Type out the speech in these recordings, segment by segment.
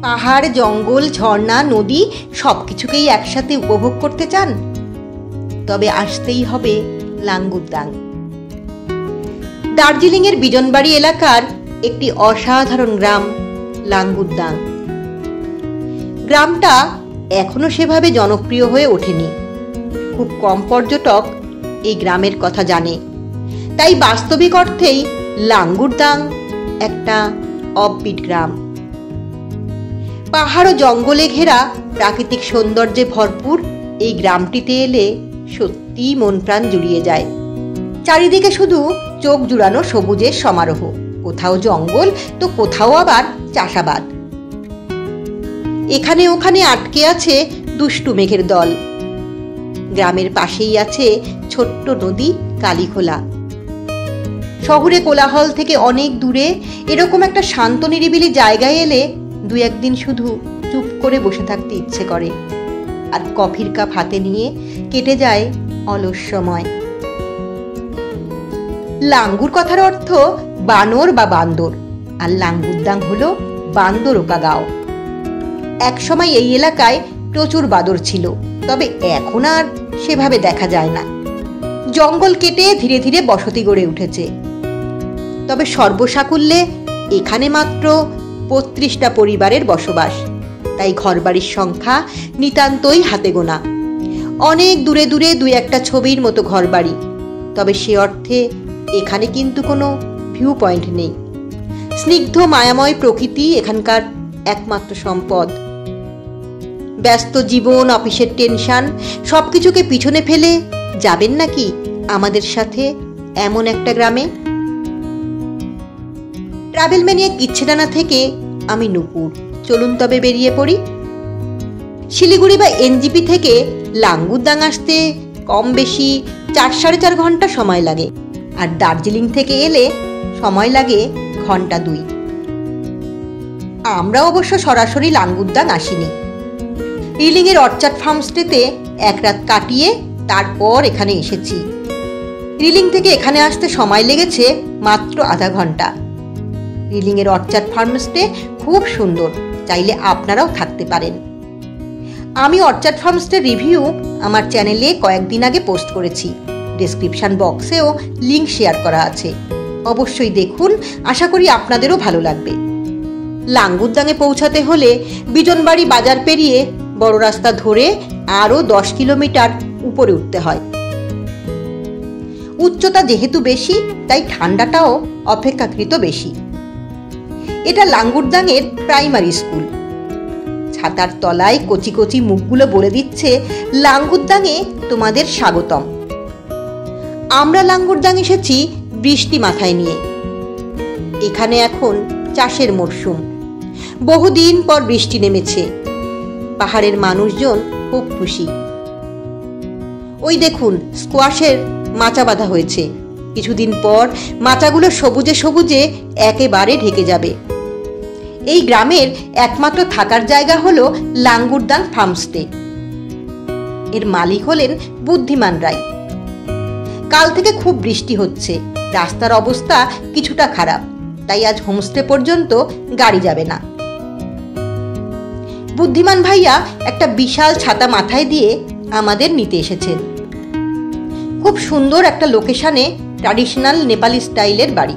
পাহাড়, জঙ্গল, ঝর্ণা, নদী সবকিছুকেই একসাথে উপভোগ করতে চান? তবে আসতেই হবে লাঙ্গুরদাং। দার্জিলিংয়ের বিজনবাড়ি এলাকার একটি অসাধারণ গ্রাম লাঙ্গুরদাং। গ্রামটা এখনো সেভাবে জনপ্রিয় হয়ে ওঠেনি। খুব কম পর্যটক এই গ্রামের কথা জানে। তাই বাস্তবিক অর্থেই লাঙ্গুরদাং একটা অফবিট গ্রাম। পাহাড় ও জঙ্গলে ঘেরা প্রাকৃতিক সৌন্দর্যে ভরপুর এই গ্রামটিতে এলে সত্যিই মন প্রাণ জুড়িয়ে যায়। চারিদিকে শুধু চোখ জুড়ানো সবুজের সমারোহ, কোথাও জঙ্গল তো কোথাও আবার চাষাবাদ। এখানে ওখানে আটকে আছে দুষ্টু মেঘের দল। গ্রামের পাশেই আছে ছোট্ট নদী কালীখোলা। শহরে কোলাহল থেকে অনেক দূরে এরকম একটা শান্ত নিরিবিলি জায়গায় এলে দু একদিন শুধু চুপ করে বসে থাকতে ইচ্ছে করে, আর কফির কাপ হাতে নিয়ে কেটে যায় অলস সময়। লাঙ্গুর কথার অর্থ বানর বা বান্দর, আর লাঙ্গুরদাং হলো বান্দরোকা গাঁও। একসময় এই এলাকায় প্রচুর বাদর ছিল, তবে এখন আর সেভাবে দেখা যায় না। জঙ্গল কেটে ধীরে ধীরে বসতি গড়ে উঠেছে। তবে সর্বসাকুল্যে এখানে মাত্র ৩৫টা পরিবারের বসবাস, তাই ঘরবাড়ির সংখ্যা নিতান্তই হাতে গোনা। অনেক দূরে দূরে দুই একটা ছবির মতো ঘরবাড়ি, তবে সে অর্থে এখানে কিন্তু কোনো ভিউ পয়েন্ট নেই। স্নিগ্ধ মায়াময় প্রকৃতি এখানকার একমাত্র সম্পদ। ব্যস্ত জীবন, অফিসের টেনশন সবকিছুকে পিছনে ফেলে যাবেন নাকি আমাদের সাথে এমন একটা গ্রামে? ট্রাভেল ম্যানিয়া কিচ্ছেডানা থেকে আমি নূপুর। চলুন তবে বেরিয়ে পড়ি। শিলিগুড়ি বা এনজিপি থেকে লাঙ্গুরদাং আসতে কম বেশি ৪-৪.৫ ঘন্টা সময় লাগে, আর দার্জিলিং থেকে এলে সময় লাগে ঘন্টা ২। আমরা অবশ্য সরাসরি লাঙ্গুরদাং আসিনি। রিলিংয়ের অর্চার্ড ফার্মস্টেতে এক রাত কাটিয়ে তারপর এখানে এসেছি। রিলিং থেকে এখানে আসতে সময় লেগেছে মাত্র আধা ঘন্টা। রিলিংয়ের অর্চার্ড ফার্মস্টে খুব সুন্দর, চাইলে আপনারাও থাকতে পারেন। আমি অর্চার্ড ফার্মস্টের রিভিউ আমার চ্যানেলে কয়েকদিন আগে পোস্ট করেছি। ডেসক্রিপশন বক্সেও লিঙ্ক শেয়ার করা আছে, অবশ্যই দেখুন। আশা করি আপনাদেরও ভালো লাগবে। লাঙ্গুরদাংয়ে পৌঁছাতে হলে বিজনবাড়ি বাজার পেরিয়ে বড় রাস্তা ধরে আরও ১০ কিলোমিটার উপরে উঠতে হয়। উচ্চতা যেহেতু বেশি, তাই ঠান্ডাটাও অপেক্ষাকৃত বেশি। এটা লাঙ্গুরদাংয়ের প্রাইমারি স্কুল। ছাতার তলায় কচি কচি মুখগুলো বলে দিচ্ছে, লাঙ্গুরদাংয়ে তোমাদের স্বাগতম। আমরা লাঙ্গুরদাং এসেছি বৃষ্টি মাথায় নিয়ে। এখানে এখন চাষের মরশুম। বহুদিন পর বৃষ্টি নেমেছে। পাহাড়ের মানুষজন খুব খুশি। ওই দেখুন, স্কোয়াশের মাচা বাঁধা হয়েছে। কিছুদিন পর মাচাগুলো সবুজে সবুজে একেবারে ঢেকে যাবে। এই গ্রামের একমাত্র থাকার জায়গা হলো লাঙ্গুরদাং ফার্মস্টে। এর মালিক হলেন বুদ্ধিমান রায়। কাল থেকে খুব বৃষ্টি হচ্ছে, রাস্তার অবস্থা কিছুটা খারাপ, তাই আজ হোমস্টে পর্যন্ত গাড়ি যাবে না। বুদ্ধিমান ভাইয়া একটা বিশাল ছাতা মাথায় দিয়ে আমাদের নিতে এসেছেন। খুব সুন্দর একটা লোকেশনে ট্র্যাডিশনাল নেপালি স্টাইলের বাড়ি।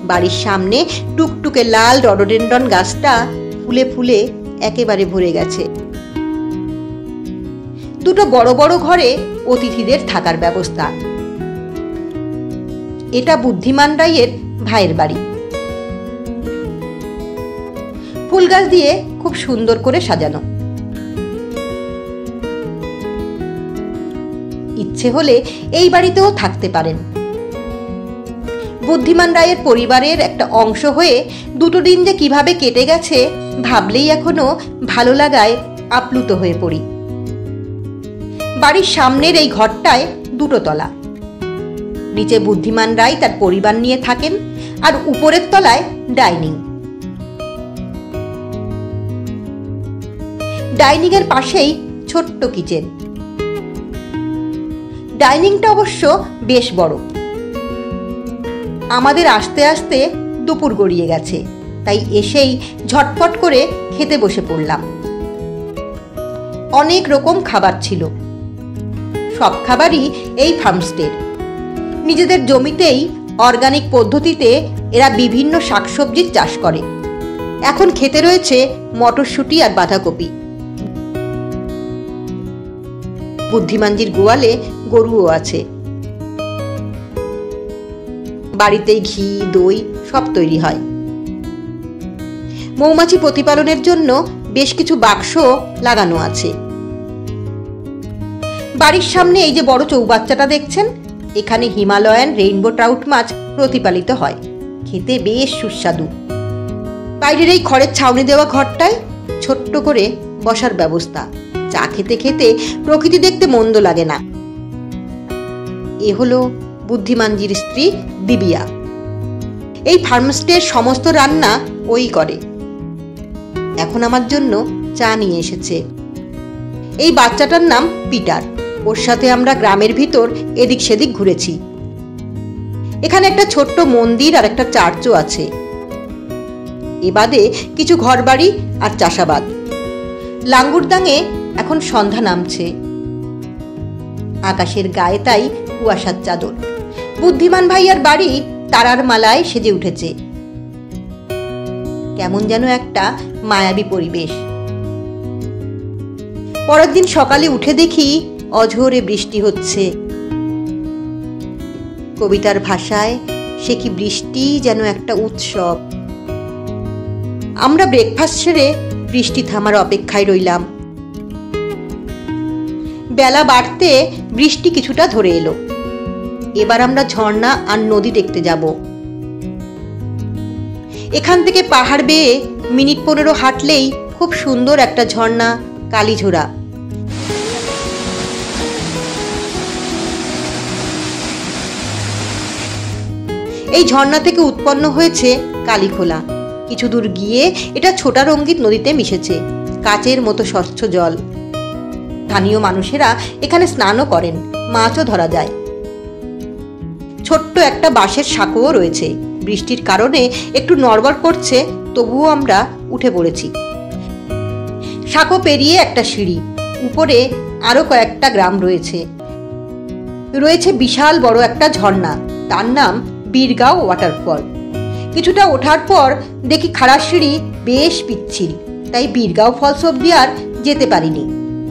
বাড়ির সামনে টুকটুকে লাল রডোডেন্ড্রন গাছটা ফুলে ফুলে একেবারে ভরে গেছে। দুটো বড় বড় ঘরে অতিথিদের থাকার ব্যবস্থা। এটা বুদ্ধিমান রায়ের ভাইয়ের বাড়ি। ফুল গাছ দিয়ে খুব সুন্দর করে সাজানো। ইচ্ছে হলে এই বাড়িতেও থাকতে পারেন। বুদ্ধিমান রায়ের পরিবারের একটা অংশ হয়ে দুটো দিন যে কিভাবে কেটে গেছে ভাবলেই এখনো ভালো লাগায় আপ্লুত হয়ে পড়ি। বাড়ির সামনের এই ঘরটায় দুটো তলা। নিচে বুদ্ধিমান রায় তার পরিবার নিয়ে থাকেন, আর উপরের তলায় ডাইনিং। ডাইনিং এর পাশেই ছোট্ট কিচেন। ডাইনিংটা অবশ্য বেশ বড়। আমাদের আসতে আসতে দুপুর গড়িয়ে গেছে। তাই এসেই ঝটপট করে খেতে বসে পড়লাম। অনেক রকম খাবার ছিল। সব খাবারই এই ফার্মস্টের। নিজেদের জমিতেই অর্গানিক পদ্ধতিতে এরা বিভিন্ন শাকসবজির চাষ করে। এখন খেতে রয়েছে মটরশুঁটি আর বাঁধাকপি। বুদ্ধিমানজির গোয়ালে গরুও আছে। বাড়িতেই ঘি, দই সব তৈরি হয়। মৌমাছি প্রতিপালনের জন্য বেশ কিছু বাক্স লাগানো আছে। বাড়ির সামনে এই যে বড় চৌবাচ্চাটা দেখছেন, এখানে হিমালয়ান রেইনবো ট্রাউট মাছ প্রতিপালিত হয়। খেতে বেশ সুস্বাদু। বাইরের এই খড়ের ছাউনি দেওয়া ঘরটায় ছোট্ট করে বসার ব্যবস্থা। চা খেতে খেতে প্রকৃতি দেখতে মন্দ লাগে না। এ হলো বুদ্ধিমানজির স্ত্রী দিবিয়া। এই ফার্মস্টের সমস্ত রান্না ওই করে। এখন আমার জন্য চা নিয়ে এসেছে। এই বাচ্চাটার নাম পিটার। ওর সাথে আমরা গ্রামের ভিতর এদিক সেদিক ঘুরেছি। এখানে একটা ছোট্ট মন্দির আর একটা চার্চও আছে। এ বাদে কিছু ঘরবাড়ি আর চাষাবাদ। লাঙ্গুরদাংয়ে এখন সন্ধ্যা নামছে। আকাশের গায়ে তাই কুয়াশার চাদর। বুদ্ধিমান ভাইয়ার বাড়ি তারার মালায় সেজে উঠেছে। কেমন যেন একটা মায়াবী পরিবেশ। পরের দিন সকালে উঠে দেখি অঝোরে বৃষ্টি হচ্ছে। কবিতার ভাষায় সে কি বৃষ্টি যেন একটা উৎসব। আমরা ব্রেকফাস্ট সেরে বৃষ্টি থামার অপেক্ষায় রইলাম। বেলা বাড়তে বৃষ্টি কিছুটা ধরে এলো। এবার আমরা ঝর্ণা আর নদী দেখতে যাব। এখান থেকে পাহাড় বেয়ে মিনিট 15 হাঁটলেই খুব সুন্দর একটা ঝর্ণা কালীঝোড়া। এই ঝর্ণা থেকে উৎপন্ন হয়েছে কালীখোলা। কিছু দূর গিয়ে এটা ছোটা রঙ্গিত নদীতে মিশেছে। কাচের মতো স্বচ্ছ জল। স্থানীয় মানুষেরা এখানে স্নানও করেন, মাছও ধরা যায়। ছোট্ট একটা বাঁশের সাঁকোও রয়েছে। বৃষ্টির কারণে একটু নড়বড় করছে, তবুও আমরা উঠে পড়েছি। সাঁকো পেরিয়ে একটা সিঁড়ি, উপরে আরো কয়েকটা গ্রাম রয়েছে। রয়েছে বিশাল বড় একটা ঝর্ণা, তার নাম বীরগাঁও ওয়াটারফল। কিছুটা ওঠার পর দেখি খাড়া সিঁড়ি বেশ পিচ্ছিল, তাই বীরগাঁও ফলস অব্দি আর যেতে পারিনি।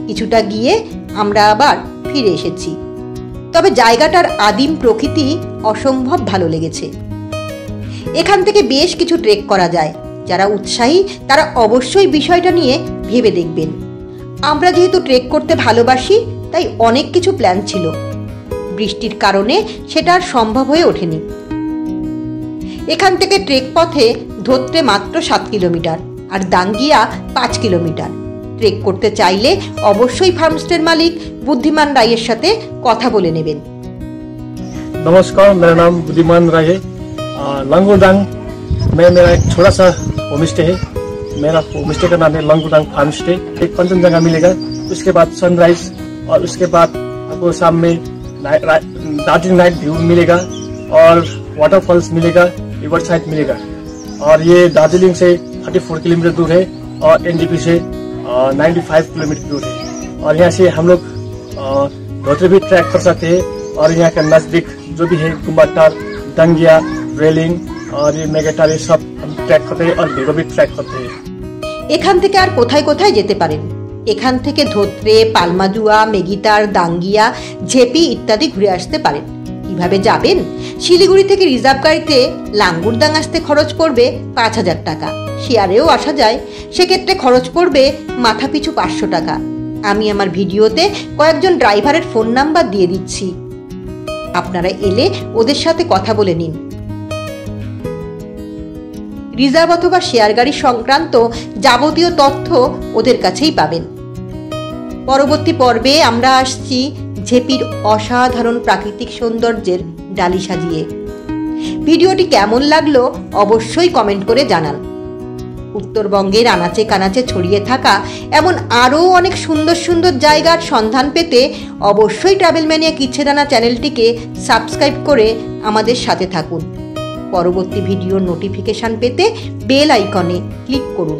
কিছুটা গিয়ে আমরা আবার ফিরে এসেছি। তবে জায়গাটার আদিম প্রকৃতি অসম্ভব ভালো লেগেছে। এখান থেকে বেশ কিছু ট্রেক করা যায়। যারা উৎসাহী তারা অবশ্যই বিষয়টা নিয়ে ভেবে দেখবেন। আমরা যেহেতু ট্রেক করতে ভালোবাসি, তাই অনেক কিছু প্ল্যান ছিল। বৃষ্টির কারণে সেটা আর সম্ভব হয়ে ওঠেনি। এখান থেকে ট্রেক পথে ধরতে মাত্র 7 কিলোমিটার আর দাঙ্গিয়া 5 কিলোমিটার। ট্রেক করতে চাইলে অবশ্যই ফার্মস্টের मालिक बुद्धिमान रायेर साथे कथा बोले नेबेन। नमस्कार, मेरा नाम बुद्धिमान राय है। लांगुरदांग में मेरा एक छोटा सा होम स्टे है। मेरा होम स्टे का नाम है लांगुरदांग फार्म स्टे। एक कंचनजंगा मिलेगा, उसके बाद सनराइज और उसके बाद आपको शाम में दार्जिलिंग नाइट व्यू मिलेगा और वाटरफॉल्स मिलेगा, रिवर साइड मिलेगा। और ये दार्जिलिंग से 34 किलोमीटर दूर है और एनडीपी से 95 किलोमीटर दूर है। और यहाँ से हम लोग धोत्री भी ट्रैक कर सकते हैं। और यहाँ का नजदीक जो भी है कुम्बाटार, दंगिया, रेलिंग और ये मेगाटार, ये सब हम ट्रैक करते हैं और बेगो भी ट्रैक करते हैं। এখান থেকে আর কোথায় কোথায় যেতে পারেন? এখান থেকে ধোত্রে, পালমাজুয়া, মেগিতার, দাঙ্গিয়া, ঝেপি ইত্যাদি ঘুরে আসতে পারেন। কিভাবে যাবেন? শিলিগুড়ি থেকে রিজার্ভ গাড়িতে লাঙ্গুরদাং আসতে খরচ পড়বে 5000 টাকা। শেয়ারেও আসা যায়, সেক্ষেত্রে খরচ পড়বে মাথাপিছু 500 টাকা। আমি আমার ভিডিওতে কয়েকজন ড্রাইভারের ফোন নাম্বার দিয়ে দিচ্ছি, আপনারা এলে ওদের সাথে কথা বলে নিন। রিজার্ভ অথবা শেয়ার গাড়ি সংক্রান্ত যাবতীয় তথ্য ওদের কাছেই পাবেন। পরবর্তী পর্বে আমরা আসছি ঝেপির অসাধারণ প্রাকৃতিক সৌন্দর্যের ডালি সাজিয়ে। ভিডিওটি কেমন লাগলো অবশ্যই কমেন্ট করে জানান। উত্তরবঙ্গের আনাচে কানাচে ছড়িয়ে থাকা এমন আরও অনেক সুন্দর সুন্দর জায়গার সন্ধান পেতে অবশ্যই ট্রাভেল ম্যানিয়া কিচ্ছেদানা চ্যানেলটিকে সাবস্ক্রাইব করে আমাদের সাথে থাকুন। পরবর্তী ভিডিওর নোটিফিকেশন পেতে বেল আইকনে ক্লিক করুন।